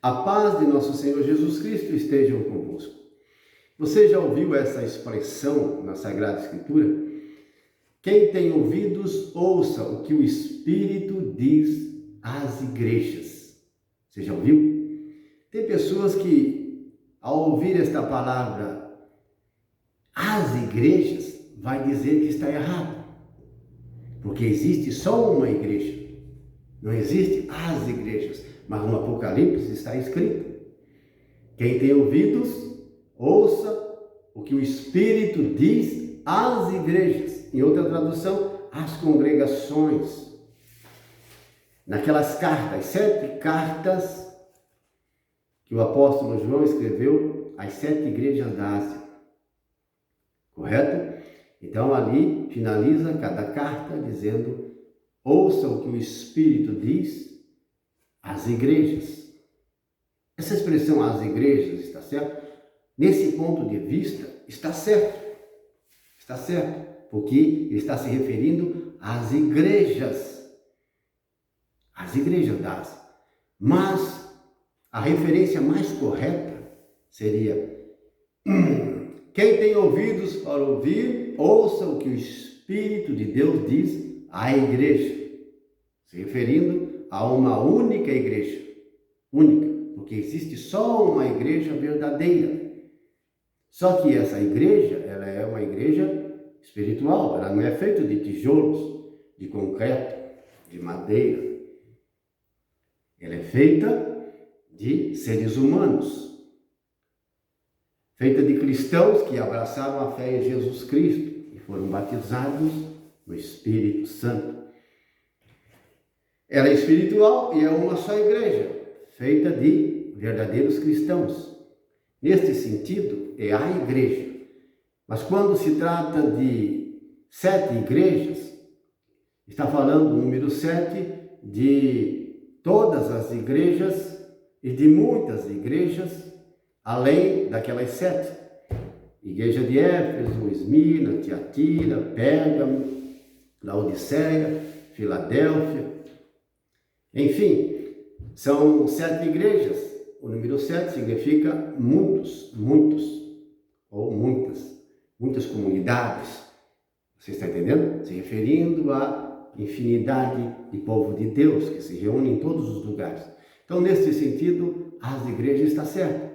A paz de nosso Senhor Jesus Cristo esteja convosco. Você já ouviu essa expressão na Sagrada Escritura? Quem tem ouvidos, ouça o que o Espírito diz às igrejas. Você já ouviu? Tem pessoas que, ao ouvir esta palavra, às igrejas, vai dizer que está errado. Porque existe só uma igreja. Não existe as igrejas. Mas no Apocalipse está escrito: quem tem ouvidos, ouça o que o Espírito diz às igrejas. Em outra tradução, às congregações. Naquelas cartas, 7 cartas que o apóstolo João escreveu às 7 igrejas da Ásia. Correto? Então ali finaliza cada carta dizendo: ouça o que o Espírito diz às igrejas. Essa expressão às igrejas está certo? Nesse ponto de vista, está certo. Está certo, porque ele está se referindo às igrejas. Às igrejas da Ásia. Mas a referência mais correta seria: quem tem ouvidos para ouvir, ouça o que o Espírito de Deus diz à igreja. Se referindo a uma única igreja. Única, porque existe só uma igreja verdadeira. Só que essa igreja, ela é uma igreja espiritual. Ela não é feita de tijolos, de concreto, de madeira. Ela é feita de seres humanos. Feita de cristãos que abraçaram a fé em Jesus Cristo e foram batizados no Espírito Santo. Ela é espiritual e é uma só igreja, feita de verdadeiros cristãos. Neste sentido, é a igreja. Mas quando se trata de 7 igrejas, está falando o número 7 de todas as igrejas e de muitas igrejas, além daquelas 7. Igreja de Éfeso, Esmirna, Tiatira, Pérgamo, Laodiceia, Filadélfia. Enfim, são 7 igrejas. O número 7 significa muitos, ou muitas comunidades. Você está entendendo? Se referindo à infinidade de povo de Deus que se reúne em todos os lugares. Então, nesse sentido, as igrejas está certo.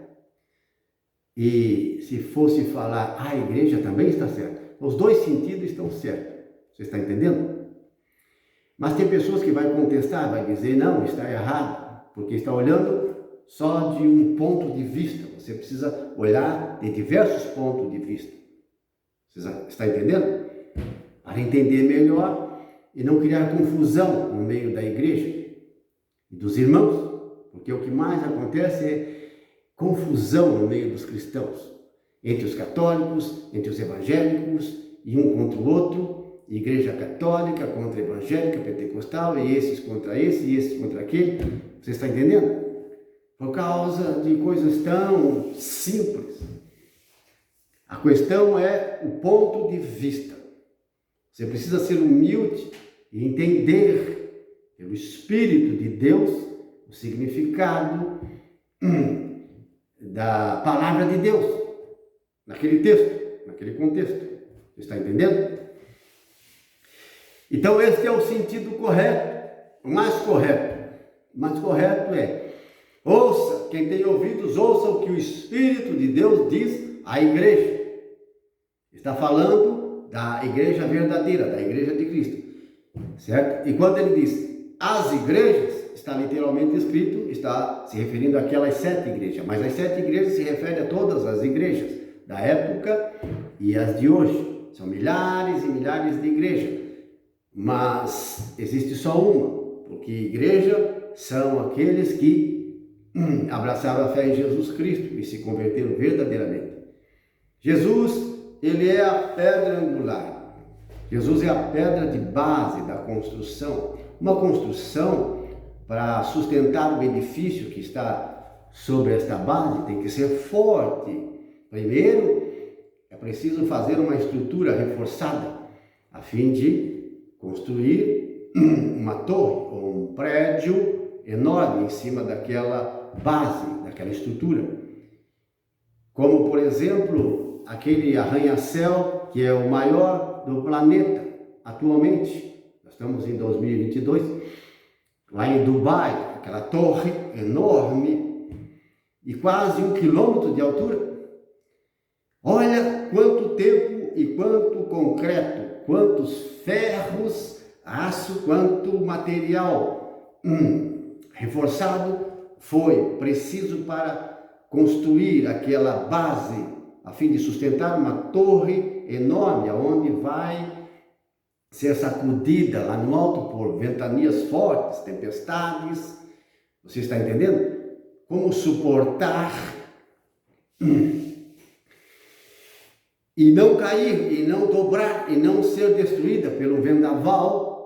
E se fosse falar a igreja, também está certo. Os dois sentidos estão certos. Você está entendendo? Mas tem pessoas que vão contestar, vai dizer: não, está errado, porque está olhando só de um ponto de vista. Você precisa olhar de diversos pontos de vista. Você está entendendo? Para entender melhor e não criar confusão no meio da igreja e dos irmãos, porque o que mais acontece é confusão no meio dos cristãos, entre os católicos, entre os evangélicos, e um contra o outro. Igreja católica contra evangélica, pentecostal, e esses contra esse, e esses contra aquele. Você está entendendo? Por causa de coisas tão simples. A questão é o ponto de vista. Você precisa ser humilde e entender, pelo Espírito de Deus, o significado da palavra de Deus, naquele texto, naquele contexto. Você está entendendo? Então, esse é o sentido correto, o mais correto. O mais correto é: ouça, quem tem ouvidos, ouça o que o Espírito de Deus diz à igreja. Está falando da igreja verdadeira, da igreja de Cristo. Certo? E quando ele diz as igrejas, está literalmente escrito, está se referindo àquelas 7 igrejas. Mas as 7 igrejas se referem a todas as igrejas da época e as de hoje. São milhares e milhares de igrejas. Mas existe só uma, porque igreja são aqueles que abraçaram a fé em Jesus Cristo e se converteram verdadeiramente. Jesus, ele é a pedra angular. Jesus é a pedra de base da construção. Uma construção, para sustentar o edifício que está sobre esta base, tem que ser forte. Primeiro, é preciso fazer uma estrutura reforçada, a fim de construir uma torre ou um prédio enorme em cima daquela base, daquela estrutura. Como, por exemplo, aquele arranha-céu que é o maior do planeta atualmente. Nós estamos em 2022, lá em Dubai, aquela torre enorme e quase 1 quilômetro de altura. Olha quanto tempo e quanto concreto, quantos ferros, aço, quanto material reforçado foi preciso para construir aquela base a fim de sustentar uma torre enorme, onde vai ser sacudida lá no alto por ventanias fortes, tempestades. Você está entendendo? Como suportar e não cair, e não dobrar, e não ser destruída pelo vendaval.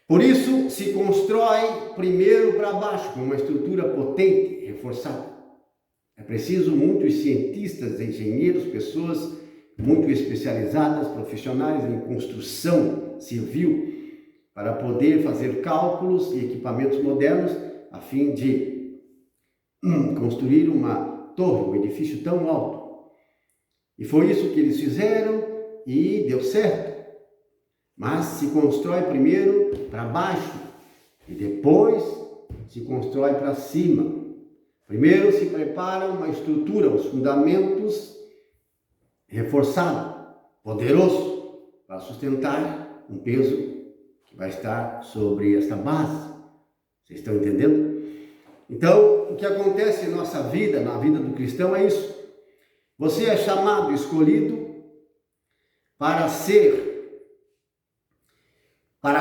Por isso, se constrói primeiro para baixo, com uma estrutura potente, reforçada. É preciso muitos cientistas, engenheiros, pessoas muito especializadas, profissionais em construção civil, para poder fazer cálculos e equipamentos modernos, a fim de construir uma torre, um edifício tão alto. E foi isso que eles fizeram e deu certo. Mas se constrói primeiro para baixo e depois se constrói para cima. Primeiro se prepara uma estrutura, os fundamentos reforçado, poderoso, para sustentar um peso que vai estar sobre essa base. Vocês estão entendendo? Então, o que acontece em nossa vida, na vida do cristão, é isso. Você é chamado, escolhido para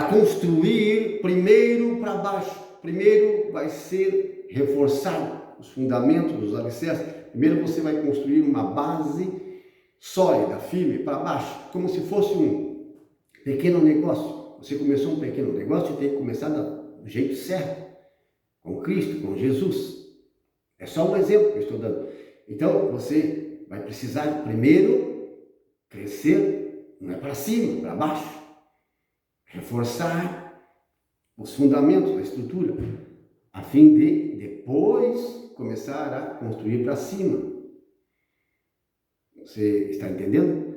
construir primeiro para baixo. Primeiro vai ser reforçado os fundamentos, os alicerces. Primeiro você vai construir uma base sólida, firme, para baixo, como se fosse um pequeno negócio. Você começou um pequeno negócio e tem que começar do jeito certo, com Cristo, com Jesus. É só um exemplo que eu estou dando. Então, você vai precisar primeiro crescer, não é para cima, para baixo. Reforçar os fundamentos da estrutura, a fim de depois começar a construir para cima. Você está entendendo?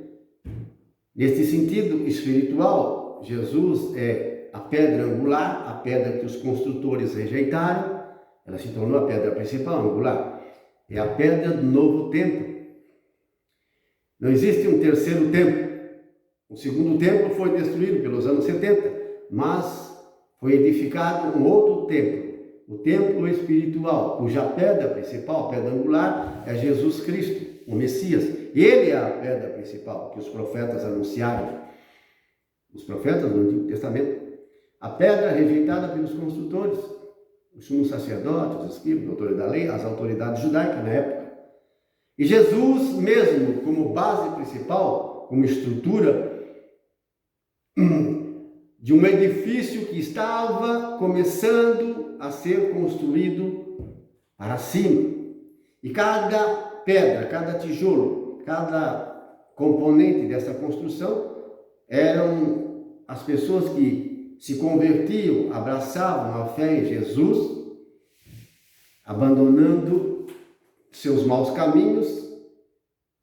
Neste sentido espiritual, Jesus é a pedra angular, a pedra que os construtores rejeitaram. Ela se tornou a pedra principal, angular. É a pedra do novo templo. Não existe um terceiro templo. O segundo templo foi destruído pelos anos 70, mas foi edificado um outro templo, o templo espiritual, cuja pedra principal, a pedra angular, é Jesus Cristo, o Messias. Ele é a pedra principal que os profetas anunciaram, os profetas do Antigo Testamento. A pedra rejeitada pelos construtores, os sumos sacerdotes, os escribas, os doutores da lei, as autoridades judaicas na época. E Jesus mesmo, como base principal, como estrutura de um edifício que estava começando a ser construído para cima. E cada pedra, cada tijolo, cada componente dessa construção eram as pessoas que se convertiam, abraçavam a fé em Jesus, abandonando seus maus caminhos,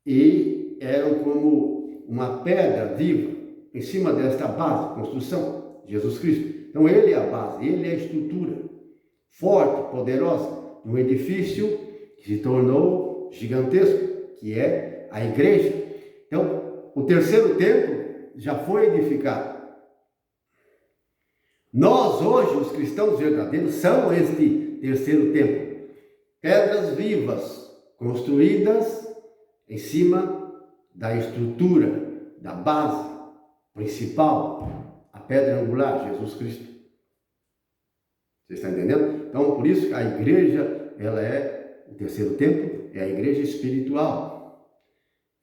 e eram como uma pedra viva em cima desta base, construção, Jesus Cristo. Então ele é a base, ele é a estrutura forte, poderosa, um edifício que se tornou gigantesco, que é a igreja. Então, o terceiro templo já foi edificado. Nós hoje, os cristãos verdadeiros, são este terceiro templo. Pedras vivas, construídas em cima da estrutura, da base principal, a pedra angular, Jesus Cristo. Você está entendendo? Então, por isso que a igreja, ela é o terceiro templo, é a igreja espiritual.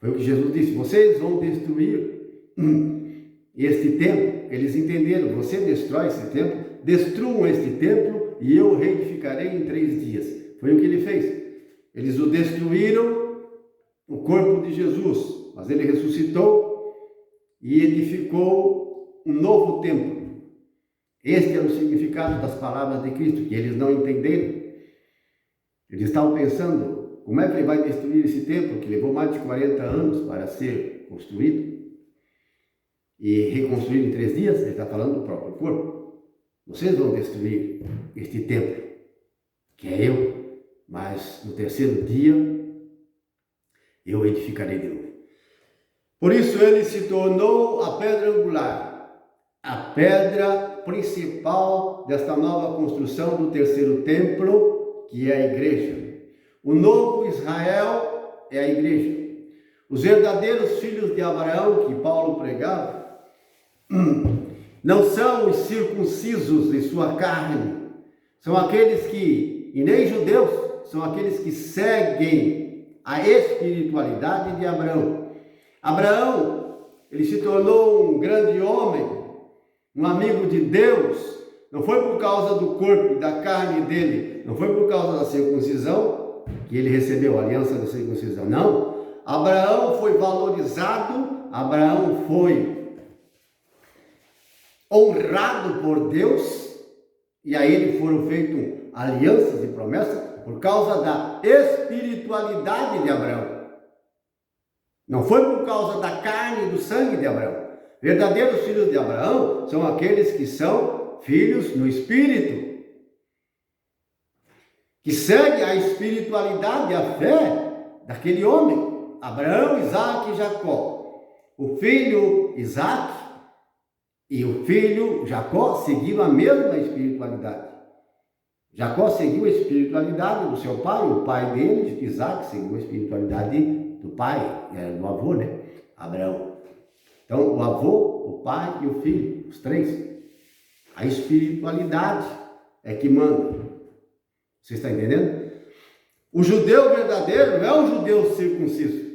Foi o que Jesus disse: vocês vão destruir este templo. Eles entenderam: você destrói esse templo, destruam este templo e eu reedificarei em 3 dias. Foi o que ele fez. Eles o destruíram, o corpo de Jesus, mas ele ressuscitou e edificou um novo templo. Este é o significado das palavras de Cristo, que eles não entenderam. Eles estavam pensando, como é que ele vai destruir esse templo, que levou mais de 40 anos para ser construído, e reconstruir em 3 dias? Ele está falando do próprio corpo. Vocês vão destruir este templo, que é eu, mas no 3º dia eu edificarei de novo. Por isso ele se tornou a pedra angular, a pedra principal desta nova construção do 3º templo, que é a igreja. O novo Israel é a igreja. Os verdadeiros filhos de Abraão, que Paulo pregava, não são os circuncisos de sua carne, são aqueles que, e nem judeus, são aqueles que seguem a espiritualidade de Abraão. Abraão, ele se tornou um grande homem, um amigo de Deus, não foi por causa do corpo e da carne dele, não foi por causa da circuncisão que ele recebeu a aliança da circuncisão, não. Abraão foi valorizado, Abraão foi honrado por Deus, e a ele foram feitas alianças e promessas por causa da espiritualidade de Abraão. Não foi por causa da carne e do sangue de Abraão. Verdadeiros filhos de Abraão são aqueles que são filhos no Espírito, que seguem a espiritualidade, a fé daquele homem, Abraão, Isaque e Jacó. O filho Isaque e o filho Jacó seguiram a mesma espiritualidade. Jacó seguiu a espiritualidade do seu pai, o pai dele, Isaque, seguiu a espiritualidade do pai, do avô, né? Abraão. Então, o avô, o pai e o filho, os 3. A espiritualidade é que manda. Você está entendendo? O judeu verdadeiro não é um judeu circunciso.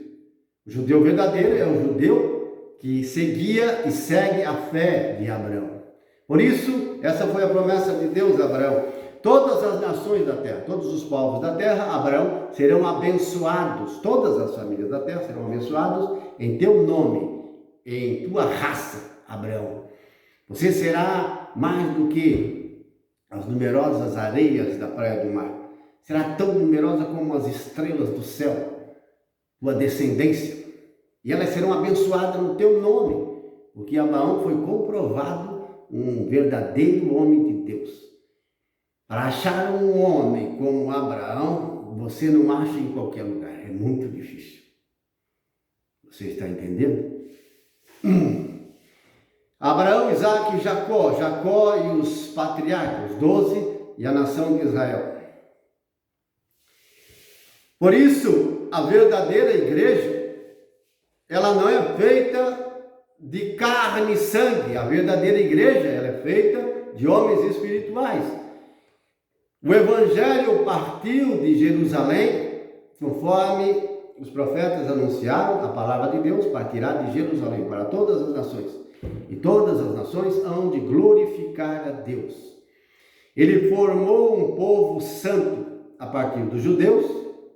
O judeu verdadeiro é um judeu que seguia e segue a fé de Abraão. Por isso, essa foi a promessa de Deus a Abraão. Todas as nações da terra, todos os povos da terra, Abraão, serão abençoados. Todas as famílias da terra serão abençoados em teu nome, em tua raça, Abraão. Você será mais do que as numerosas areias da praia do mar. Será tão numerosa como as estrelas do céu, tua descendência. E elas serão abençoadas no teu nome, porque Abraão foi comprovado um verdadeiro homem de Deus. Para achar um homem como Abraão, você não acha em qualquer lugar, é muito difícil. Você está entendendo? Abraão, Isaque e Jacó, Jacó e os patriarcas, os 12 e a nação de Israel. Por isso, a verdadeira igreja, ela não é feita de carne e sangue. A verdadeira igreja, ela é feita de homens espirituais. O evangelho partiu de Jerusalém, conforme os profetas anunciaram, a palavra de Deus partirá de Jerusalém para todas as nações. E todas as nações hão de glorificar a Deus. Ele formou um povo santo a partir dos judeus,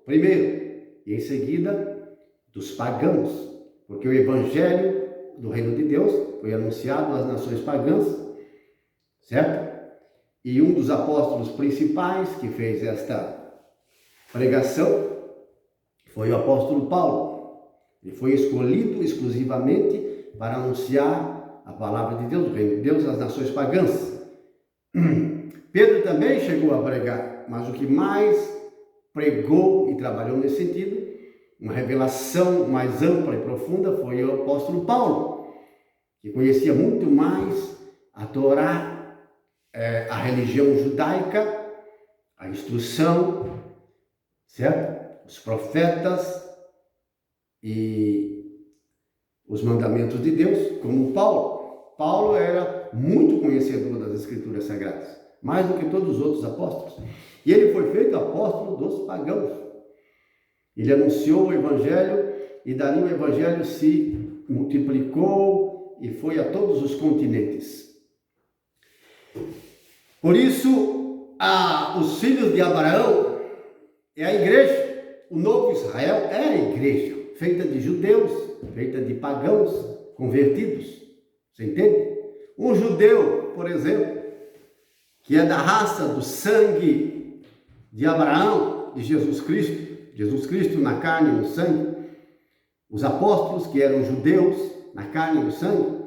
primeiro, e em seguida dos pagãos. Porque o evangelho do reino de Deus foi anunciado às nações pagãs, certo? E um dos apóstolos principais que fez esta pregação foi o apóstolo Paulo. Ele foi escolhido exclusivamente para anunciar a palavra de Deus, o reino de Deus, às nações pagãs. Pedro também chegou a pregar, mas o que mais pregou e trabalhou nesse sentido, uma revelação mais ampla e profunda, foi o apóstolo Paulo, que conhecia muito mais a Torá, a religião judaica, a instrução, certo? Os profetas e os mandamentos de Deus, como Paulo. Paulo era muito conhecedor das Escrituras Sagradas, mais do que todos os outros apóstolos. E ele foi feito apóstolo dos pagãos. Ele anunciou o Evangelho e dali o Evangelho se multiplicou e foi a todos os continentes. Por isso, os filhos de Abraão é a igreja. O novo Israel é a igreja, feita de judeus, feita de pagãos convertidos. Você entende? Um judeu, por exemplo, que é da raça do sangue de Abraão, de Jesus Cristo na carne e no sangue, os apóstolos que eram judeus na carne e no sangue,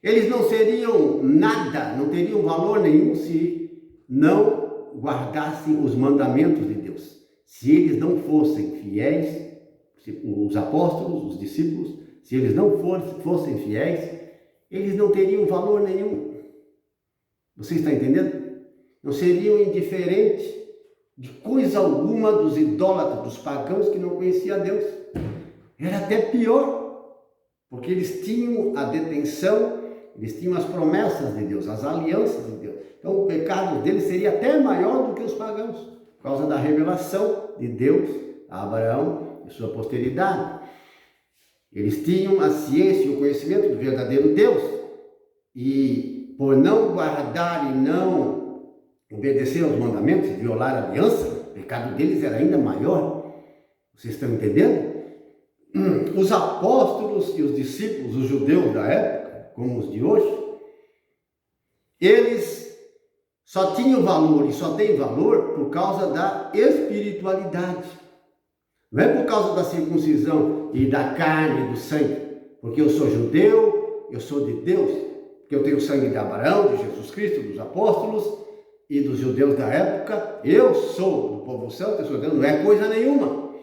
eles não seriam nada, não teriam valor nenhum se não guardassem os mandamentos de Deus. Se eles não fossem fiéis, os apóstolos, os discípulos, se eles não fossem fiéis, eles não teriam valor nenhum. Você está entendendo? Não seriam indiferentes de coisa alguma dos idólatras, dos pagãos que não conheciam a Deus. Era até pior, porque eles tinham a detenção, eles tinham as promessas de Deus, as alianças de Deus. Então o pecado deles seria até maior do que os pagãos, por causa da revelação de Deus a Abraão e sua posteridade. Eles tinham a ciência e o conhecimento do verdadeiro Deus, e por não guardar e não obedecer aos mandamentos, violar a aliança, o pecado deles era ainda maior. Vocês estão entendendo? Os apóstolos e os discípulos, os judeus da época, como os de hoje, eles só tinham valor e só têm valor por causa da espiritualidade. Não é por causa da circuncisão e da carne e do sangue, porque eu sou judeu, eu sou de Deus, porque eu tenho o sangue de Abraão, de Jesus Cristo, dos apóstolos e dos judeus da época, eu sou do povo santo, eu sou de Deus, não é coisa nenhuma.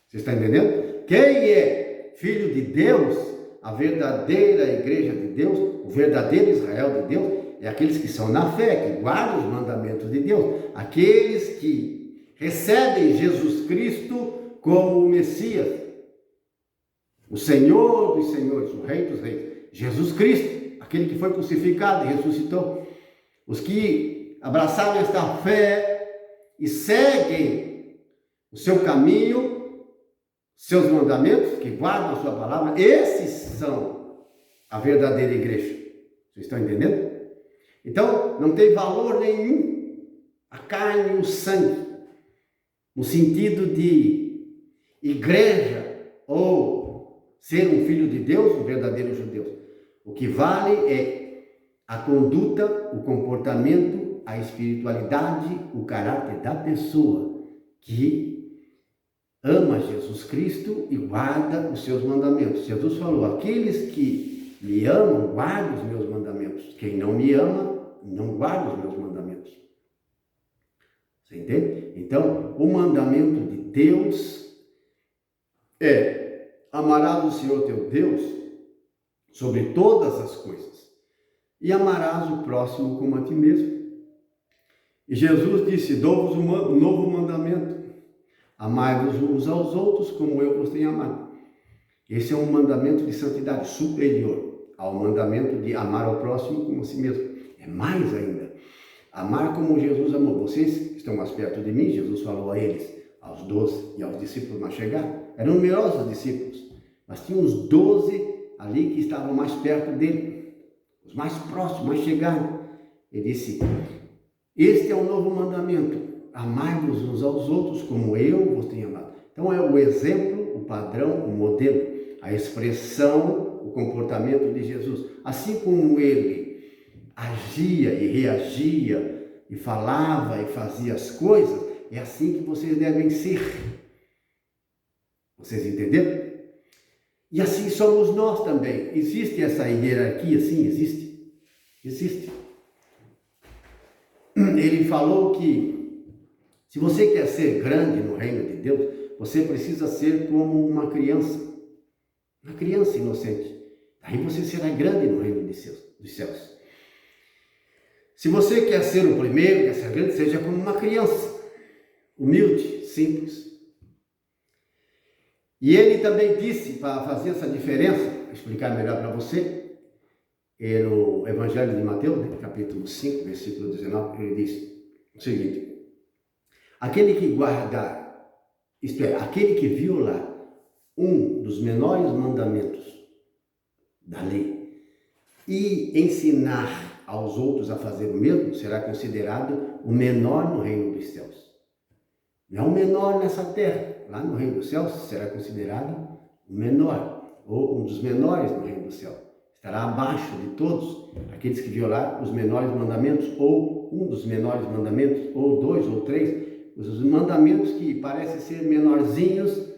Você está entendendo? Quem é filho de Deus, a verdadeira igreja de Deus, o verdadeiro Israel de Deus, é aqueles que são na fé, que guardam os mandamentos de Deus, aqueles que recebem Jesus Cristo como o Messias, o Senhor dos senhores, o Rei dos reis, Jesus Cristo, aquele que foi crucificado e ressuscitou. Os que abraçaram esta fé e seguem o seu caminho, seus mandamentos, que guardam a sua palavra, esses são a verdadeira igreja. Vocês estão entendendo? Então, não tem valor nenhum a carne e o sangue, no sentido de igreja ou ser um filho de Deus, um verdadeiro judeu. O que vale é a conduta, o comportamento, a espiritualidade, o caráter da pessoa que ama Jesus Cristo e guarda os seus mandamentos. Jesus falou, aqueles que me amam, guardam os meus mandamentos. Quem não me ama, não guarda os meus mandamentos. Você entende? Então, o mandamento de Deus é: amarás o Senhor teu Deus sobre todas as coisas e amarás o próximo como a ti mesmo. E Jesus disse, dou-vos um novo mandamento: amai-vos uns aos outros como eu vos tenho amado. Esse é um mandamento de santidade superior ao mandamento de amar ao próximo como a si mesmo. É mais ainda. Amar como Jesus amou. Vocês que estão mais perto de mim, Jesus falou a eles, aos 12 e aos discípulos mais chegados. Eram numerosos discípulos, mas tinha uns 12 ali que estavam mais perto dele, os mais próximos, mais chegados. Ele disse, este é o novo mandamento: amai-vos uns aos outros como eu vos tenho amado. Então é o exemplo, o padrão, o modelo, a expressão, o comportamento de Jesus. Assim como ele agia e reagia e falava e fazia as coisas, é assim que vocês devem ser. Vocês entenderam? E assim somos nós também. Existe essa hierarquia? Sim, existe. Existe. Ele falou que se você quer ser grande no reino de Deus, você precisa ser como uma criança inocente. Aí você será grande no reino dos céus. Se você quer ser o primeiro, quer ser grande, seja como uma criança, humilde, simples. E ele também disse, para fazer essa diferença, explicar melhor para você, no Evangelho de Mateus, capítulo 5, versículo 19, ele diz o seguinte: aquele que guardar, isto é, aquele que violar um dos menores mandamentos da lei e ensinar aos outros a fazer o mesmo, será considerado o menor no reino dos céus. Não é o menor nessa terra, lá no reino dos céus será considerado o menor, ou um dos menores no reino do céu. Estará abaixo de todos aqueles que violar os menores mandamentos ou ou um dos menores mandamentos, ou dois ou três, os mandamentos que parecem ser menorzinhos,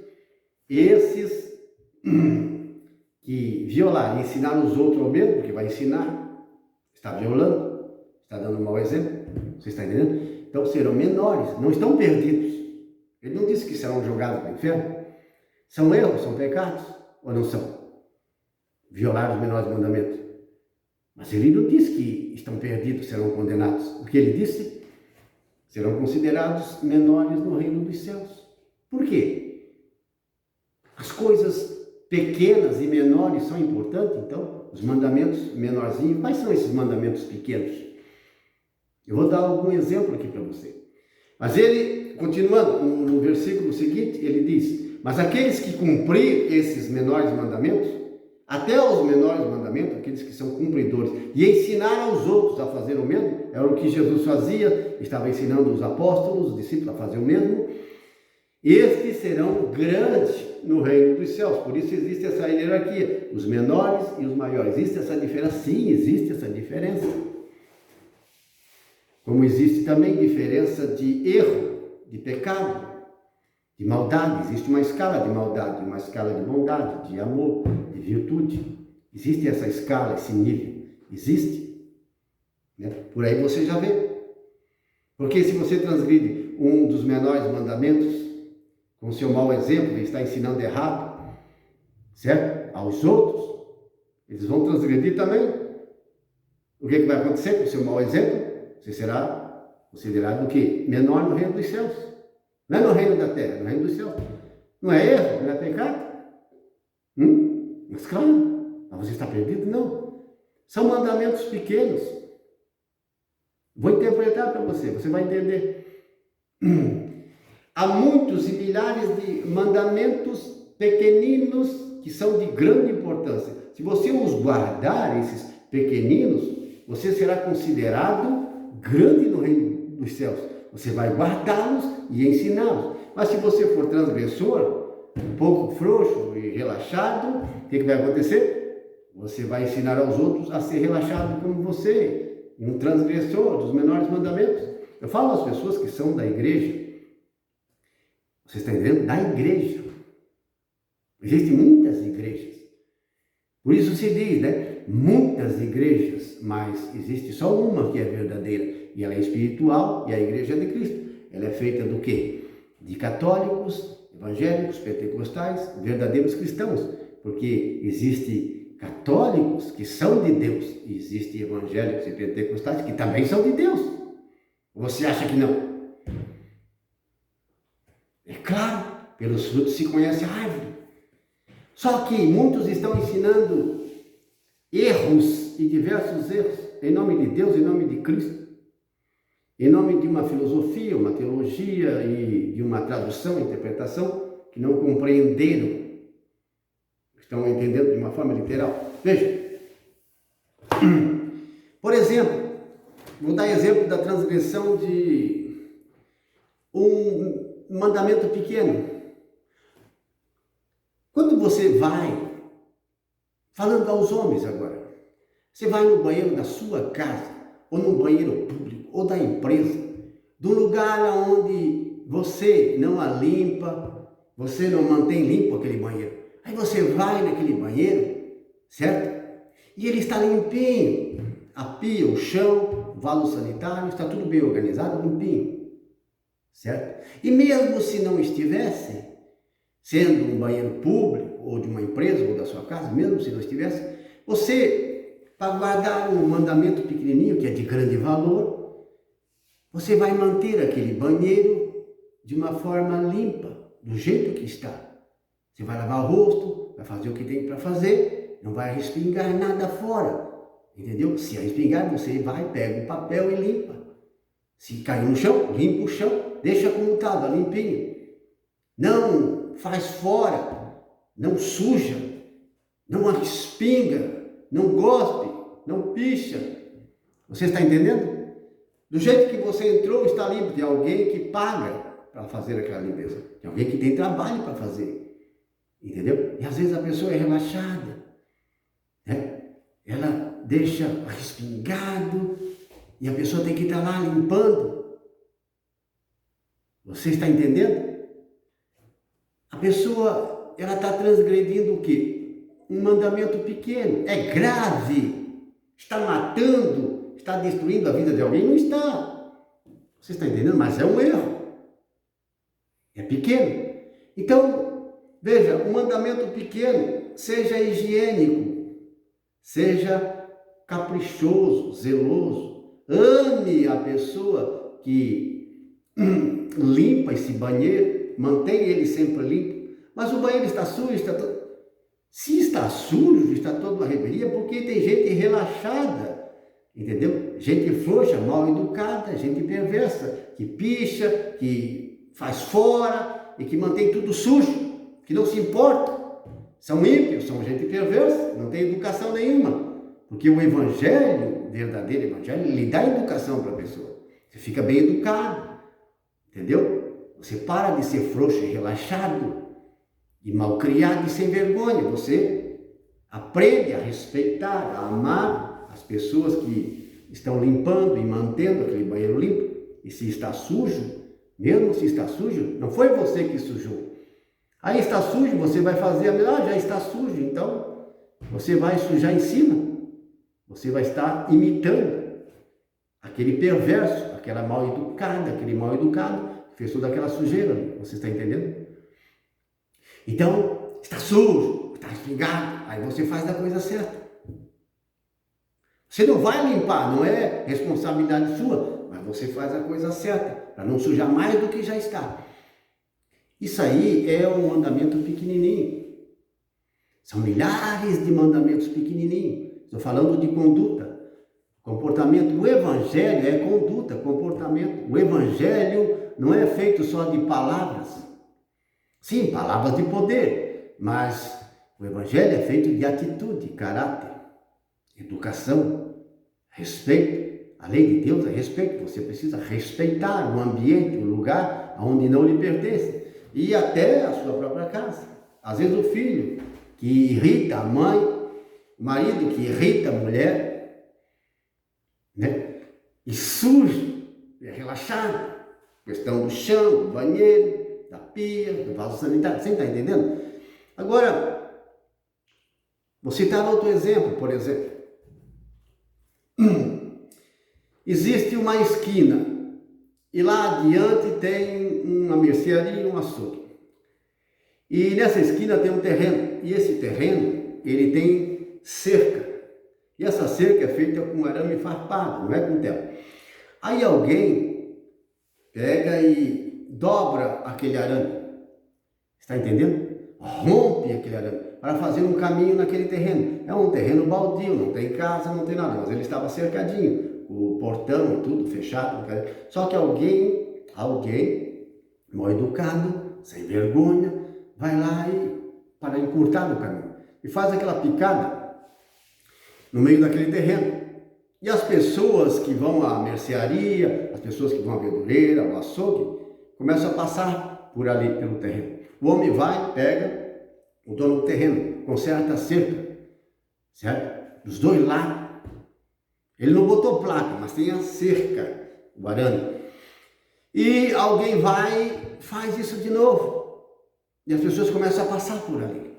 esses que violar e ensinar os outros ao mesmo, porque vai ensinar, está violando, está dando um mau exemplo, você está entendendo? Então serão menores, não estão perdidos. Ele não disse que serão jogados para o inferno. São erros, são pecados, ou não são? Violar os menores mandamentos. Mas ele não disse que estão perdidos, serão condenados. O que ele disse? Serão considerados menores no reino dos céus. Por quê? As coisas pequenas e menores são importantes, então? Os mandamentos menorzinhos, quais são esses mandamentos pequenos? Eu vou dar algum exemplo aqui para você. Mas ele, continuando, no versículo seguinte, ele diz: mas aqueles que cumprir esses menores mandamentos, até os menores mandamentos, aqueles que são cumpridores, e ensinar aos outros a fazer o mesmo, era o que Jesus fazia, estava ensinando os apóstolos, os discípulos a fazer o mesmo, estes serão grandes no reino dos céus. Por isso existe essa hierarquia, os menores e os maiores. Existe essa diferença? Sim, existe essa diferença. Como existe também diferença de erro, de pecado, de maldade. Existe uma escala de maldade, uma escala de bondade, de amor, de virtude. Existe essa escala, esse nível. Existe. Né? Por aí você já vê. Porque se você transgride um dos menores mandamentos, com seu mau exemplo, e está ensinando errado, certo? Aos outros, eles vão transgredir também. O que vai acontecer com o seu mau exemplo? Você será considerado o quê? Menor no reino dos céus. Não é no reino da terra, é no reino dos céus. Não é erro, não é pecado. Mas claro, mas você está perdido? Não. São mandamentos pequenos. Vou interpretar para você, você vai entender. Há muitos e milhares de mandamentos pequeninos que são de grande importância. Se você os guardar, esses pequeninos, você será considerado grande no reino dos céus. Você vai guardá-los e ensiná-los. Mas se você for transgressor, um pouco frouxo e relaxado, o que vai acontecer? Você vai ensinar aos outros a ser relaxado como você, um transgressor dos menores mandamentos. Eu falo às pessoas que são da igreja. Você está entendendo? Da igreja. Existem muitas igrejas. Por isso se diz, né? Muitas igrejas, mas existe só uma que é verdadeira. E ela é espiritual, e a igreja é de Cristo. Ela é feita do quê? De católicos, evangélicos, pentecostais, verdadeiros cristãos. Porque existe católicos que são de Deus, e existe evangélicos e pentecostais que também são de Deus. Você acha que não? É claro, pelos frutos se conhece a árvore. Só que muitos estão ensinando erros e diversos erros, em nome de Deus, em nome de Cristo, em nome de uma filosofia, uma teologia e de uma tradução, interpretação, que não compreenderam, estão entendendo de uma forma literal. Veja, por exemplo, vou dar exemplo da transgressão de um mandamento pequeno. Quando você vai, falando aos homens agora, você vai no banheiro da sua casa, ou no banheiro público, ou da empresa, do lugar onde você não a limpa, você não mantém limpo aquele banheiro. Aí você vai naquele banheiro, certo? E ele está limpinho, a pia, o chão, o vaso sanitário, está tudo bem organizado, limpinho, certo? E mesmo se não estivesse, sendo um banheiro público, ou de uma empresa, ou da sua casa, mesmo se não estivesse, você, para guardar um mandamento pequenininho, que é de grande valor, você vai manter aquele banheiro de uma forma limpa, do jeito que está. Você vai lavar o rosto, vai fazer o que tem para fazer, não vai respingar nada fora, entendeu? Se respingar, você vai, pega o papel e limpa. Se cair no chão, limpa o chão, deixa como estava, limpinho. Não faz fora, não suja, não respinga, não gospe, não picha. Você está entendendo? Do jeito que você entrou, está limpo. Tem alguém que paga para fazer aquela limpeza. Tem alguém que tem trabalho para fazer. Entendeu? E às vezes a pessoa é relaxada, né? Ela deixa respingado, E a pessoa tem que estar lá limpando. Você está entendendo? A pessoa, ela está transgredindo o quê? Um mandamento pequeno. É grave. Está matando, está destruindo a vida de alguém? Não está. Você está entendendo? Mas é um erro. É pequeno. Então, veja, um mandamento pequeno, seja higiênico, seja caprichoso, zeloso. Ame a pessoa que limpa esse banheiro, mantém ele sempre limpo. Mas o banheiro está sujo, se está sujo, está toda uma reveria, porque tem gente relaxada, entendeu? Gente frouxa, mal educada, gente perversa, que picha, que faz fora e que mantém tudo sujo, que não se importa. São ímpios, são gente perversa, não tem educação nenhuma. Porque o evangelho, o verdadeiro evangelho, lhe dá educação para a pessoa. Você fica bem educado, entendeu? Você para de ser frouxo e relaxado, e malcriado e sem vergonha. Você aprende a respeitar, a amar as pessoas que estão limpando e mantendo aquele banheiro limpo. E se está sujo, mesmo se está sujo, não foi você que sujou. Aí está sujo, você vai fazer já está sujo, então você vai sujar em cima. Você vai estar imitando aquele perverso, aquela mal educada, aquele mal educado que fez toda aquela sujeira. Você está entendendo? Então, está sujo, está espingado, aí você faz da coisa certa. Você não vai limpar, não é responsabilidade sua, mas você faz a coisa certa, para não sujar mais do que já está. Isso aí é um mandamento pequenininho. São milhares de mandamentos pequenininhos. Estou falando de conduta, comportamento. O evangelho é conduta, comportamento. O evangelho não é feito só de palavras. Sim, palavras de poder, mas o evangelho é feito de atitude, caráter, educação, respeito. A lei de Deus é respeito. Você precisa respeitar o ambiente, o lugar onde não lhe pertence. E até a sua própria casa. Às vezes o filho que irrita a mãe, o marido que irrita a mulher, né? E sujo, é relaxado. Questão do chão, do banheiro, da pia, do vaso sanitário. Você está entendendo? Agora, vou citar outro exemplo, por exemplo. Existe uma esquina e lá adiante tem uma mercearia e um açougue. E nessa esquina tem um terreno, e esse terreno, ele tem cerca. E essa cerca é feita com arame farpado, não é com tela. Aí alguém pega e dobra aquele arame. Está entendendo? Rompe aquele arame para fazer um caminho naquele terreno. É um terreno baldio, não tem casa, não tem nada, mas ele estava cercadinho, o portão e tudo fechado. Só que alguém mal educado, sem vergonha, vai lá para encurtar o caminho e faz aquela picada no meio daquele terreno. E as pessoas que vão à mercearia, as pessoas que vão à verdureira, ao açougue, começam a passar por ali, pelo terreno. O homem vai, pega o dono do terreno, conserta a cerca, certo? Dos dois lados. Ele não botou placa, mas tem a cerca, o arame. E alguém vai, faz isso de novo. E as pessoas começam a passar por ali.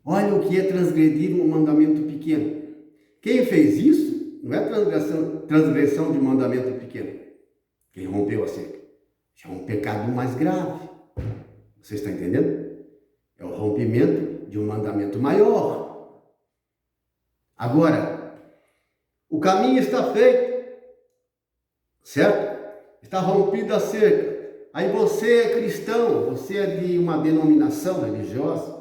Olha o que é transgredir um mandamento pequeno. Quem fez isso não é transgressão de mandamento pequeno. Quem rompeu a cerca. É um pecado mais grave. Você está entendendo? É o rompimento de um mandamento maior. Agora, o caminho está feito, certo? Está rompida a cerca. Aí você é cristão, você é de uma denominação religiosa,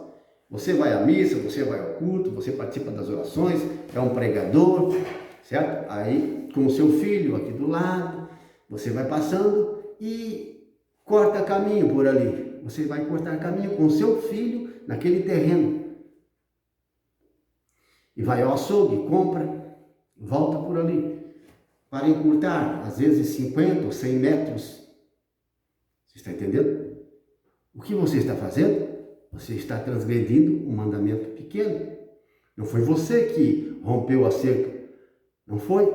você vai à missa, você vai ao culto, você participa das orações, é um pregador, certo? Aí com o seu filho aqui do lado, você vai passando e corta caminho por ali. Você vai cortar caminho com o seu filho naquele terreno. E vai ao açougue, compra, volta por ali. Para encurtar, às vezes 50 ou 100 metros. Você está entendendo? O que você está fazendo? Você está transgredindo um mandamento pequeno. Não foi você que rompeu a cerca. Não foi.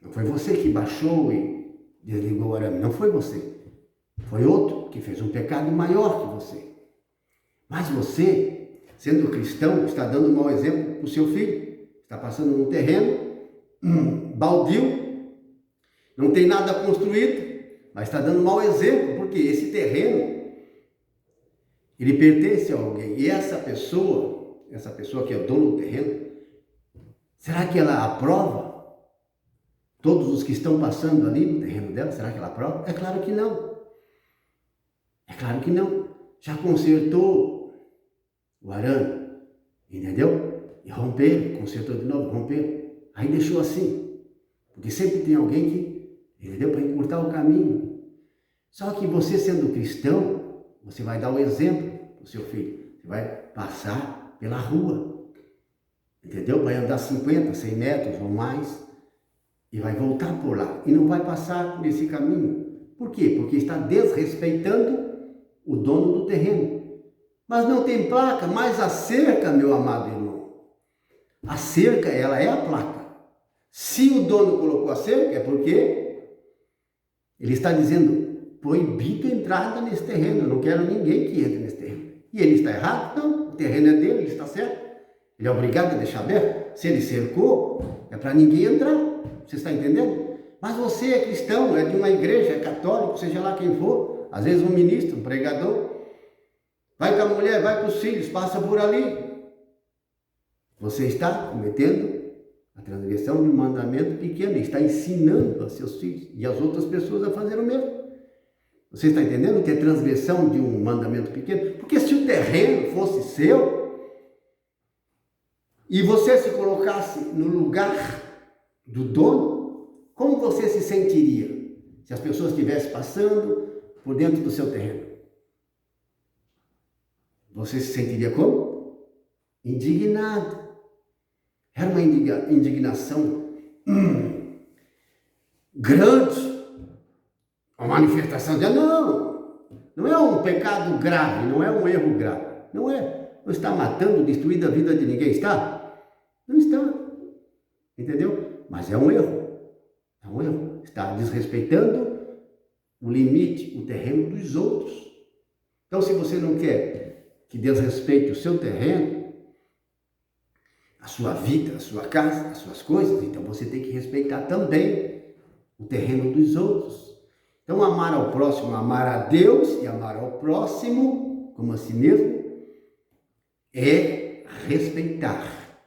Não foi você que baixou e desligou o arame. Não foi você. Foi outro que fez um pecado maior que você. Mas você, sendo cristão, está dando um mau exemplo para o seu filho. Está passando num terreno baldio, não tem nada construído, mas está dando um mau exemplo, porque esse terreno, ele pertence a alguém. E essa pessoa que é dono do terreno, será que ela aprova todos os que estão passando ali no terreno dela? Será que ela aprova? É claro que não. É claro que não. Já consertou o arame, entendeu? E romperam, consertou de novo, romperam. Aí deixou assim. Porque sempre tem alguém que, entendeu? Para encurtar o caminho. Só que você, sendo cristão, você vai dar o exemplo para o seu filho. Você vai passar pela rua, entendeu? Vai andar 50, 100 metros ou mais e vai voltar por lá. E não vai passar por esse caminho. Por quê? Porque está desrespeitando o dono do terreno. Mas não tem placa, mas a cerca, meu amado irmão, a cerca, ela é a placa. Se o dono colocou a cerca, é porque ele está dizendo, proibido a entrada nesse terreno, eu não quero ninguém que entre nesse terreno. E ele está errado? Não, o terreno é dele, ele está certo. Ele é obrigado a deixar aberto. Se ele cercou, é para ninguém entrar. Você está entendendo? Mas você é cristão, é de uma igreja, é católico, seja lá quem for, às vezes um ministro, um pregador, vai com a mulher, vai com os filhos, passa por ali. Você está cometendo a transgressão de um mandamento pequeno, está ensinando a seus filhos e as outras pessoas a fazer o mesmo. Você está entendendo que é transgressão de um mandamento pequeno? Porque se o terreno fosse seu e você se colocasse no lugar do dono, como você se sentiria se as pessoas estivessem passando por dentro do seu terreno? Você se sentiria como? Indignado. Era uma indignação grande. Uma manifestação de, não é um pecado grave, não é um erro grave. Não está matando, destruindo a vida de ninguém, está? Não está. Entendeu? Mas é um erro. É um erro. Está desrespeitando o limite, o terreno dos outros. Então, se você não quer que Deus respeite o seu terreno, a sua vida, a sua casa, as suas coisas, então você tem que respeitar também o terreno dos outros. Então, amar ao próximo, amar a Deus e amar ao próximo, como a si mesmo, é respeitar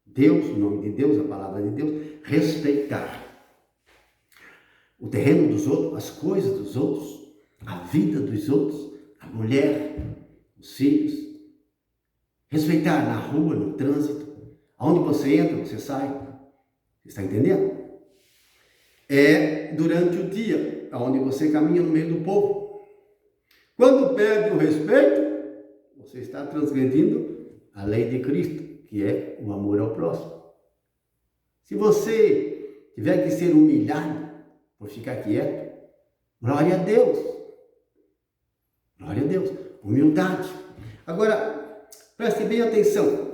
Deus, o nome de Deus, a palavra de Deus, respeitar o terreno dos outros, as coisas dos outros, a vida dos outros, a mulher, os filhos, respeitar na rua, no trânsito, aonde você entra, você sai, você está entendendo? É durante o dia, onde você caminha no meio do povo. Quando perde o respeito, você está transgredindo a lei de Cristo, que é o amor ao próximo. Se você tiver que ser humilhado por ficar quieto, glória a Deus. Glória a Deus. Humildade. Agora, preste bem atenção.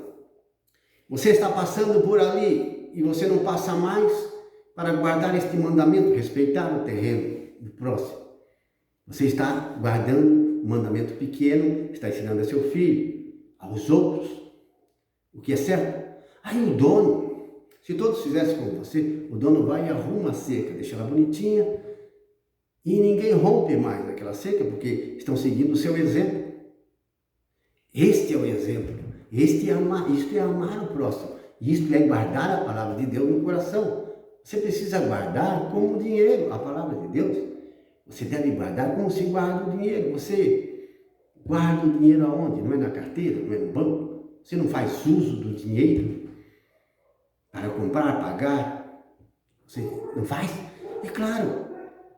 Você está passando por ali e você não passa mais para guardar este mandamento, respeitar o terreno do próximo. Você está guardando um mandamento pequeno, está ensinando a seu filho, aos outros, o que é certo. Aí o dono, se todos fizessem como você, o dono vai e arruma a cerca, deixa ela bonitinha e ninguém rompe mais aquela cerca porque estão seguindo o seu exemplo. Este é o exemplo, isto é amar o próximo, isto é guardar a palavra de Deus no coração. Você precisa guardar como dinheiro a palavra de Deus. Você deve guardar como se guarda o dinheiro. Você guarda o dinheiro aonde? Não é na carteira, não é no banco. Você não faz uso do dinheiro para comprar, pagar. Você não faz? É claro,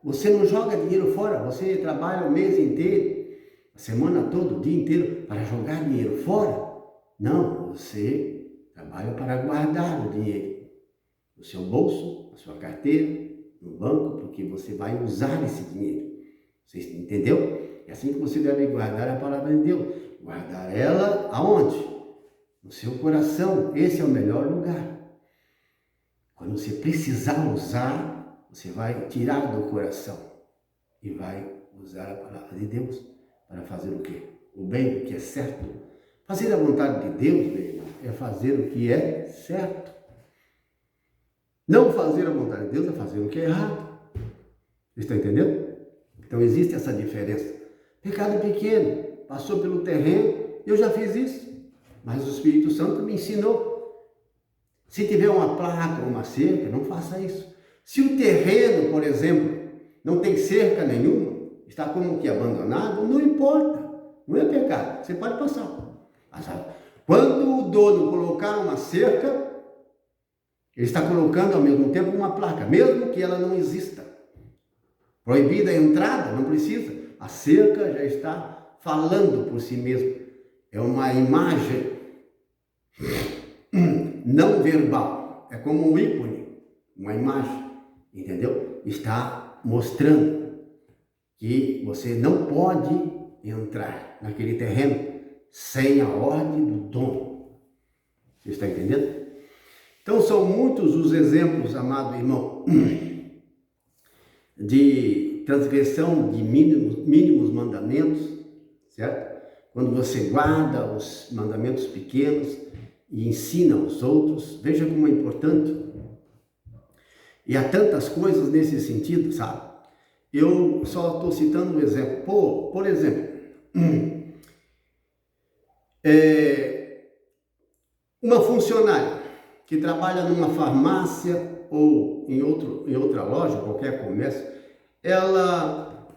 você não joga dinheiro fora. Você trabalha o mês inteiro, a semana toda, o dia inteiro, para jogar dinheiro fora. Não, você trabalha para guardar o dinheiro no seu bolso, na sua carteira, no banco, porque você vai usar esse dinheiro. Você entendeu? É assim que você deve guardar a palavra de Deus. Guardar ela aonde? No seu coração. Esse é o melhor lugar. Quando você precisar usar, você vai tirar do coração e vai usar a palavra de Deus para fazer o quê? O bem, o que é certo. Fazer a vontade de Deus, meu irmão, é fazer o que é certo. Não fazer a vontade de Deus é fazer o que é errado. Você está entendendo? Então existe essa diferença. Pecado pequeno, passou pelo terreno, eu já fiz isso, mas o Espírito Santo me ensinou. Se tiver uma placa ou uma cerca, não faça isso. Se o terreno, por exemplo, não tem cerca nenhuma, está como que abandonado, não importa, não é pecado, você pode passar. Mas quando o dono colocar uma cerca, ele está colocando ao mesmo tempo uma placa, mesmo que ela não exista. Proibida a entrada, não precisa. A cerca já está falando por si mesmo. É uma imagem não verbal. É como um ícone, uma imagem, entendeu? Está mostrando que você não pode entrar naquele terreno sem a ordem do dono. Você está entendendo? Então são muitos os exemplos, amado irmão, de transgressão de mínimos mandamentos, certo? Quando você guarda os mandamentos pequenos e ensina aos outros, veja como é importante. E há tantas coisas nesse sentido, sabe? Eu só estou citando um exemplo. Por exemplo, uma funcionária que trabalha numa farmácia ou em outra loja, qualquer comércio, ela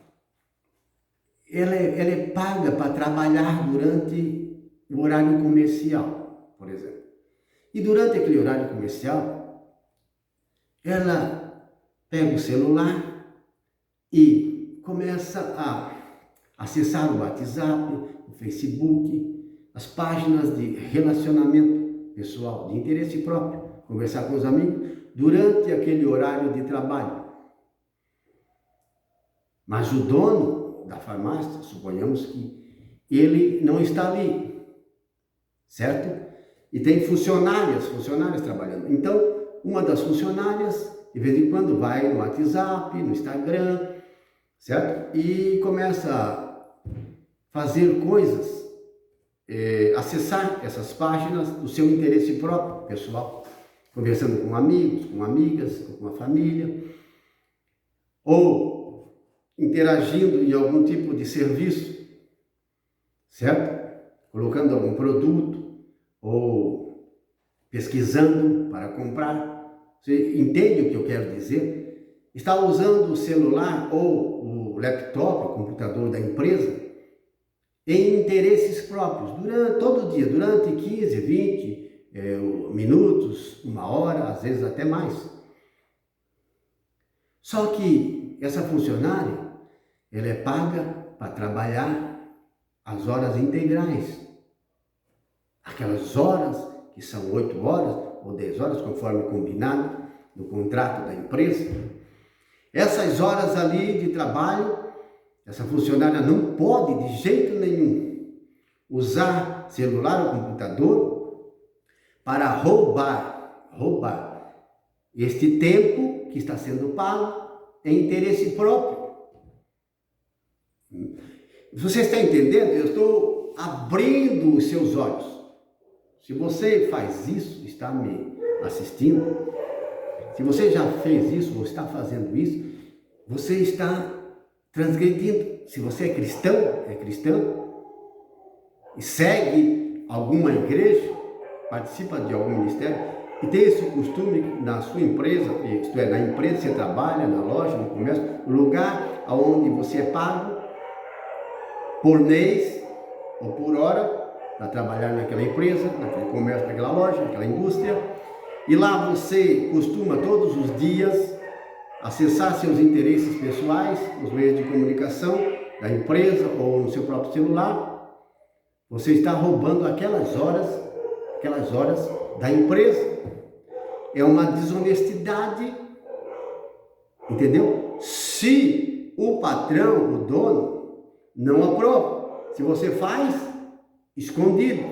é paga para trabalhar durante o horário comercial, por exemplo. E durante aquele horário comercial, ela pega o celular e começa a acessar o WhatsApp, o Facebook, as páginas de relacionamento pessoal, de interesse próprio, conversar com os amigos durante aquele horário de trabalho. Mas o dono da farmácia, suponhamos que ele não está ali, certo? E tem funcionárias trabalhando. Então, uma das funcionárias, de vez em quando, vai no WhatsApp, no Instagram, certo? E começa a fazer coisas, acessar essas páginas do seu interesse próprio, pessoal, conversando com amigos, com amigas, com a família, ou interagindo em algum tipo de serviço, certo? Colocando algum produto, ou pesquisando para comprar. Você entende o que eu quero dizer? Está usando o celular ou o laptop, o computador da empresa, em interesses próprios, todo dia, durante 15, 20 minutos, uma hora, às vezes até mais. Só que essa funcionária, ela é paga para trabalhar as horas integrais. Aquelas horas que são 8 horas ou 10 horas, conforme combinado no contrato da empresa. Essas horas ali de trabalho, essa funcionária não pode de jeito nenhum usar celular ou computador para roubar este tempo que está sendo pago em interesse próprio. Você está entendendo? Eu estou abrindo os seus olhos. Se você faz isso, está me assistindo, se você já fez isso ou está fazendo isso, você está transgredindo. Se você é cristão, e segue alguma igreja, participa de algum ministério, e tem esse costume na sua empresa, isto é, na empresa que você trabalha, na loja, no comércio, no lugar onde você é pago por mês ou por hora, para trabalhar naquela empresa, naquele comércio, naquela loja, naquela indústria, e lá você costuma todos os dias acessar seus interesses pessoais, os meios de comunicação da empresa ou no seu próprio celular. Você está roubando aquelas horas da empresa. É uma desonestidade, entendeu? Se o patrão, o dono, não aprova, se você faz escondido,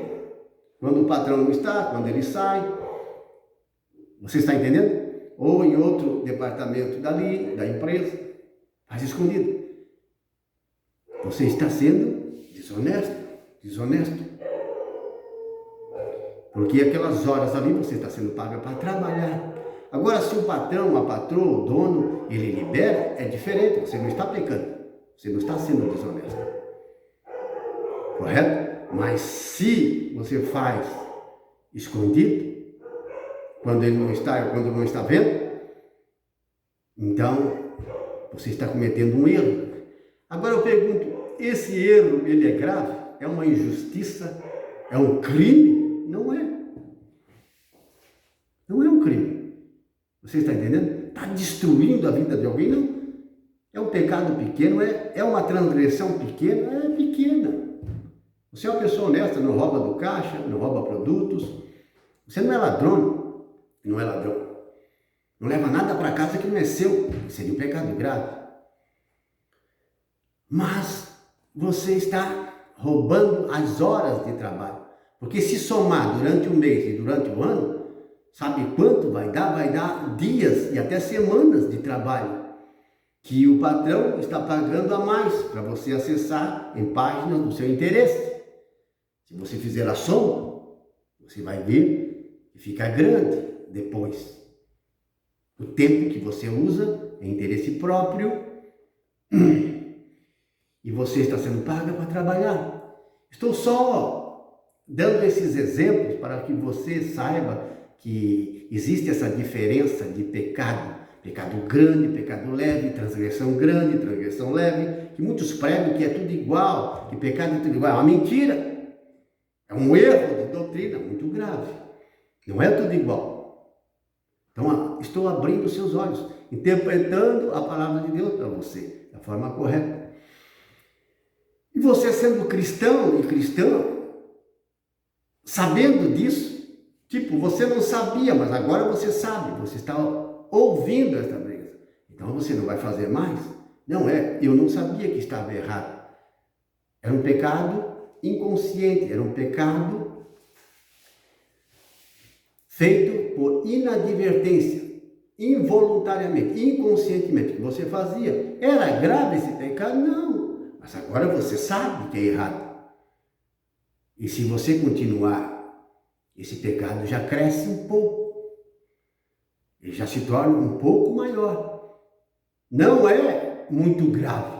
quando o patrão não está, quando ele sai, você está entendendo? ou em outro departamento dali, da empresa, faz escondido. Você está sendo desonesto. Porque aquelas horas ali você está sendo paga para trabalhar. Agora, se o patrão, a patroa, o dono, ele libera, é diferente. Você não está pecando. Você não está sendo desonesto. Correto? Mas se você faz escondido, quando não está vendo, então você está cometendo um erro. Agora eu pergunto, esse erro, ele é grave? É uma injustiça? É um crime? Não é. Não é um crime. Você está entendendo? Está destruindo a vida de alguém? Não. É um pecado pequeno? É uma transgressão pequena? É pequena. Você é uma pessoa honesta, não rouba do caixa, não rouba produtos. Você não é ladrão. Não é ladrão. Não leva nada para casa que não é seu. Seria um pecado grave. Mas você está roubando as horas de trabalho. Porque se somar durante o mês e durante o ano, sabe quanto vai dar? Vai dar dias e até semanas de trabalho que o patrão está pagando a mais para você acessar em páginas do seu interesse. Se você fizer a soma, você vai ver que fica grande depois. O tempo que você usa é interesse próprio e você está sendo paga para trabalhar. Estou só dando esses exemplos para que você saiba que existe essa diferença de pecado. Pecado grande, pecado leve, transgressão grande, transgressão leve, que muitos pregam que é tudo igual, que pecado é tudo igual. É uma mentira. É um erro de doutrina muito grave. Não é tudo igual. Então, estou abrindo os seus olhos, interpretando a palavra de Deus para você, da forma correta. E você sendo cristão e cristã, sabendo disso, tipo, você não sabia, mas agora você sabe, você está ouvindo esta briga. Então você não vai fazer mais? Não é, eu não sabia que estava errado. Era um pecado inconsciente, era um pecado feito por inadvertência, involuntariamente, inconscientemente, que você fazia. Era grave esse pecado? Não. Mas agora você sabe que é errado. E se você continuar, esse pecado já cresce um pouco. Ele já se torna um pouco maior. Não é muito grave.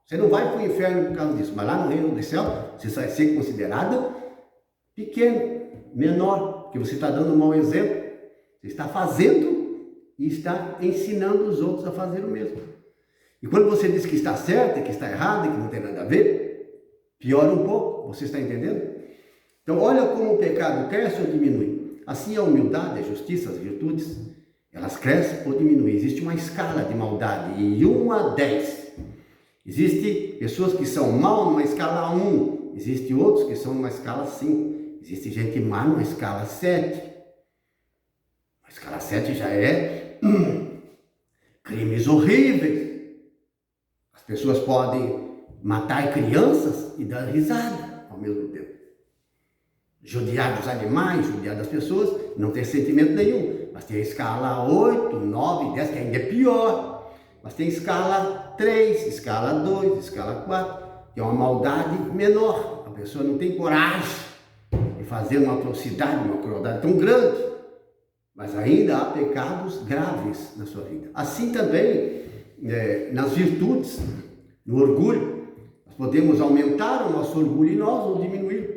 Você não vai para o inferno por causa disso. Mas lá no reino do céu, você vai ser considerado pequeno, menor. Porque você está dando um mau exemplo. Você está fazendo e está ensinando os outros a fazer o mesmo. E quando você diz que está certo, que está errado, que não tem nada a ver, piora um pouco, você está entendendo? Então, olha como o pecado cresce ou diminui. Assim, a humildade, a justiça, as virtudes, elas crescem ou diminuem. Existe uma escala de maldade, de 1 a 10. Existem pessoas que são mal numa escala 1, existem outros que são numa escala 5. Existe gente má numa escala 7. A escala 7 já é crimes horríveis. As pessoas podem matar crianças e dar risada ao mesmo tempo. Judiar dos animais, judiar das pessoas, não tem sentimento nenhum. Mas tem a escala 8, 9, 10, que ainda é pior. Mas tem escala 3, escala 2, escala 4, que é uma maldade menor. A pessoa não tem coragem de fazer uma atrocidade, uma crueldade tão grande. Mas ainda há pecados graves na sua vida. Assim também, nas virtudes, no orgulho, nós podemos aumentar o nosso orgulho em nós ou diminuir.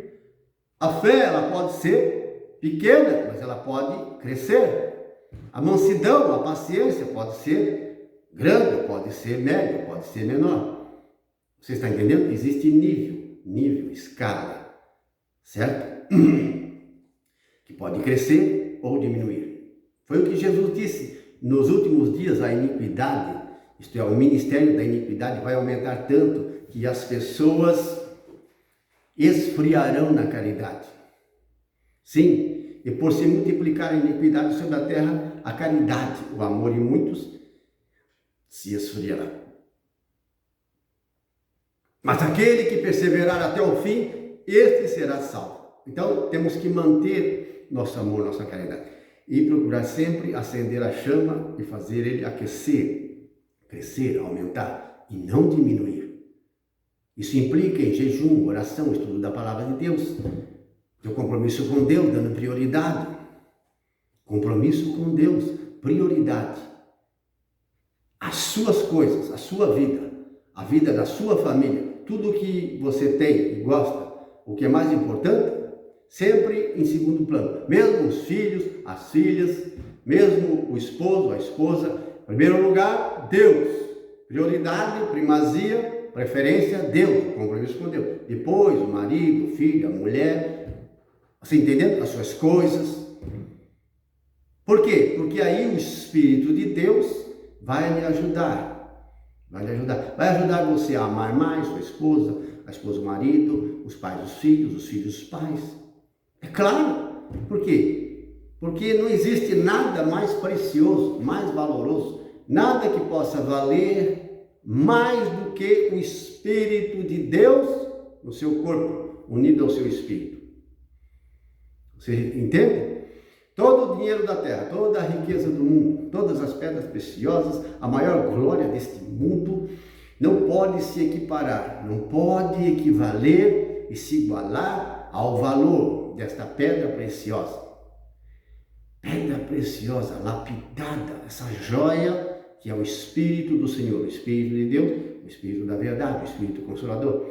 A fé, ela pode ser pequena, mas ela pode crescer. A mansidão, a paciência pode ser grande, pode ser média, pode ser menor. Você está entendendo? Existe nível, escala, certo? Que pode crescer ou diminuir. Foi o que Jesus disse. Nos últimos dias, a iniquidade, isto é, o ministério da iniquidade vai aumentar tanto que as pessoas esfriarão na caridade. Sim, e por se multiplicar a iniquidade sobre a terra, a caridade, o amor em muitos, se esfriará. Mas aquele que perseverar até o fim, este será salvo. Então, temos que manter nosso amor, nossa caridade. e procurar sempre acender a chama e fazer ele aquecer, crescer, aumentar e não diminuir. Isso implica em jejum, oração, estudo da palavra de Deus, teu compromisso com Deus, dando prioridade. Compromisso com Deus, prioridade. As suas coisas, a sua vida, a vida da sua família, tudo que você tem e gosta, o que é mais importante, sempre em segundo plano. Mesmo os filhos, as filhas, mesmo o esposo, a esposa, em primeiro lugar, Deus. Prioridade, primazia, preferência, Deus, compromisso com Deus. Depois, o marido, o filho, a mulher, você entendendo? As suas coisas. Por quê? Porque aí o Espírito de Deus vai lhe ajudar. Vai ajudar você a amar mais sua esposa, a esposa o marido, os pais os filhos os pais. É claro. Por quê? Porque não existe nada mais precioso, mais valoroso, nada que possa valer mais do que o Espírito de Deus no seu corpo, unido ao seu Espírito. Você entende? Todo o dinheiro da terra, toda a riqueza do mundo, todas as pedras preciosas, a maior glória deste mundo, não pode se equiparar, não pode equivaler e se igualar ao valor desta pedra preciosa. Pedra preciosa, lapidada, essa joia que é o Espírito do Senhor, o Espírito de Deus, o Espírito da verdade, o Espírito Consolador,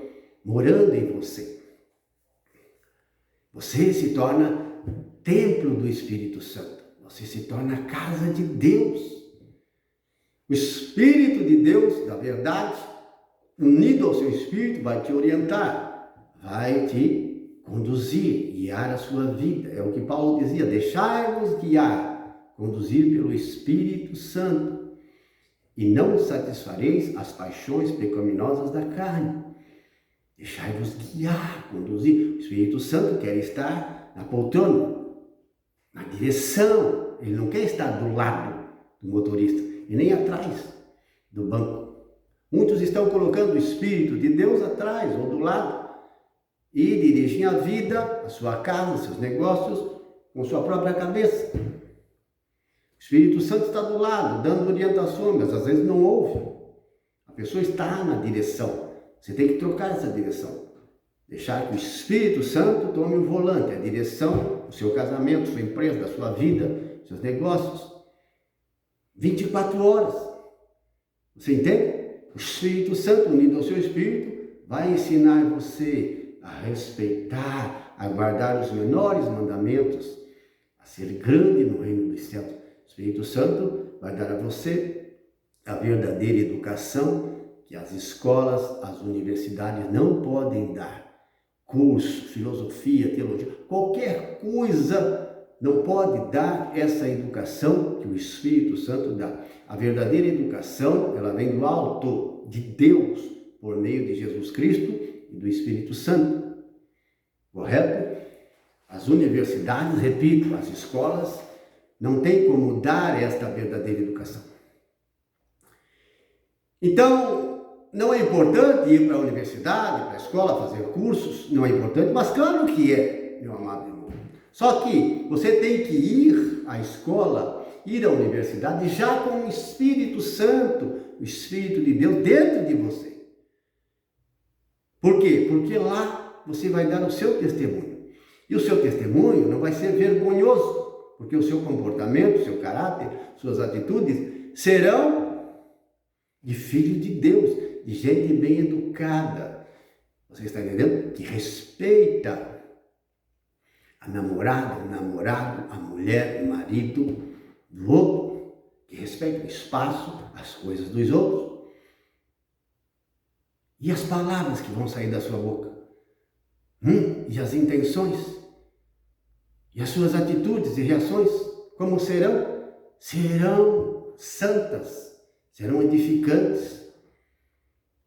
morando em você. Você se torna templo do Espírito Santo. Você se torna a casa de Deus. O Espírito de Deus, da verdade, unido ao seu Espírito, vai te orientar, vai te conduzir, guiar a sua vida. É o que Paulo dizia, deixai-vos guiar, conduzir pelo Espírito Santo, e não satisfareis as paixões pecaminosas da carne. Deixai-vos guiar, conduzir. O Espírito Santo quer estar na poltrona, na direção. Ele não quer estar do lado do motorista e nem atrás do banco. Muitos estão colocando o Espírito de Deus atrás ou do lado e dirigem a vida, a sua casa, seus negócios com sua própria cabeça. O Espírito Santo está do lado, dando orientações, mas às vezes não ouve. A pessoa está na direção. Você tem que trocar essa direção. Deixar que o Espírito Santo tome o volante, a direção do seu casamento, sua empresa, da sua vida, seus negócios. 24 horas. Você entende? O Espírito Santo, unido ao seu Espírito, vai ensinar você a respeitar, a guardar os menores mandamentos, a ser grande no reino dos céus. O Espírito Santo vai dar a você a verdadeira educação que as escolas, as universidades não podem dar. Curso, filosofia, teologia, qualquer coisa não pode dar essa educação que o Espírito Santo dá. A verdadeira educação, ela vem do alto, de Deus, por meio de Jesus Cristo e do Espírito Santo. Correto? As universidades, repito, as escolas, não tem como dar esta verdadeira educação. Então, não é importante ir para a universidade, para a escola, fazer cursos, não é importante, mas claro que é, meu amado irmão. Só que você tem que ir à escola, ir à universidade já com o Espírito Santo, o Espírito de Deus dentro de você. Por quê? Porque lá você vai dar o seu testemunho. E o seu testemunho não vai ser vergonhoso, porque o seu comportamento, o seu caráter, suas atitudes serão de filho de Deus, de gente bem educada. Você está entendendo? Que respeita a namorada, o namorado, a mulher, o marido do outro, que respeita o espaço, as coisas dos outros. E as palavras que vão sair da sua boca? E as intenções? E as suas atitudes e reações? Como serão? Serão santas, serão edificantes.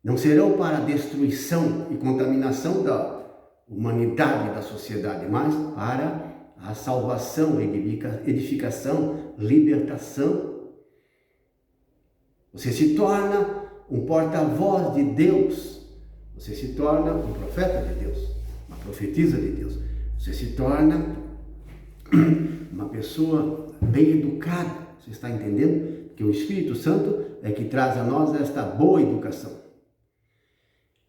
Não serão para a destruição e contaminação da humanidade e da sociedade, mas para a salvação, edificação, libertação. Você se torna um porta-voz de Deus. Você se torna um profeta de Deus, uma profetisa de Deus. Você se torna uma pessoa bem educada. Você está entendendo? Que o Espírito Santo é que traz a nós esta boa educação.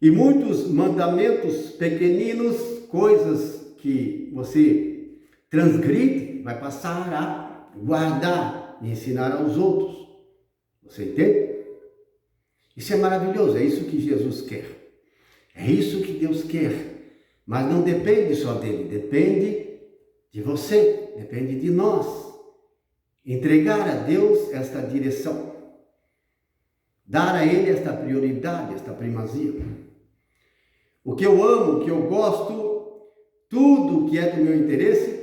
E muitos mandamentos pequeninos, coisas que você transgride, vai passar a guardar e ensinar aos outros. Você entende? Isso é maravilhoso, é isso que Jesus quer. É isso que Deus quer. Mas não depende só dele, depende de você, depende de nós. Entregar a Deus esta direção. Dar a Ele esta prioridade, esta primazia. O que eu amo, o que eu gosto, tudo que é do meu interesse,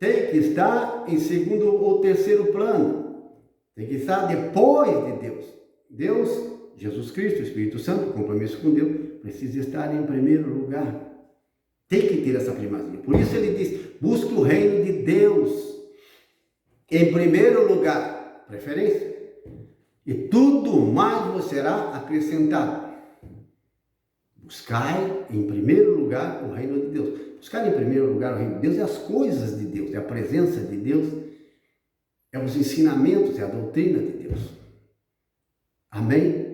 tem que estar em segundo ou terceiro plano. Tem que estar depois de Deus. Deus, Jesus Cristo, o Espírito Santo, o compromisso com Deus, precisa estar em primeiro lugar. Tem que ter essa primazia. Por isso ele diz, busque o reino de Deus em primeiro lugar, preferência. E tudo mais vos será acrescentado. Buscai em primeiro lugar o reino de Deus. Buscar em primeiro lugar o reino de Deus é as coisas de Deus, é a presença de Deus, é os ensinamentos, é a doutrina de Deus. Amém?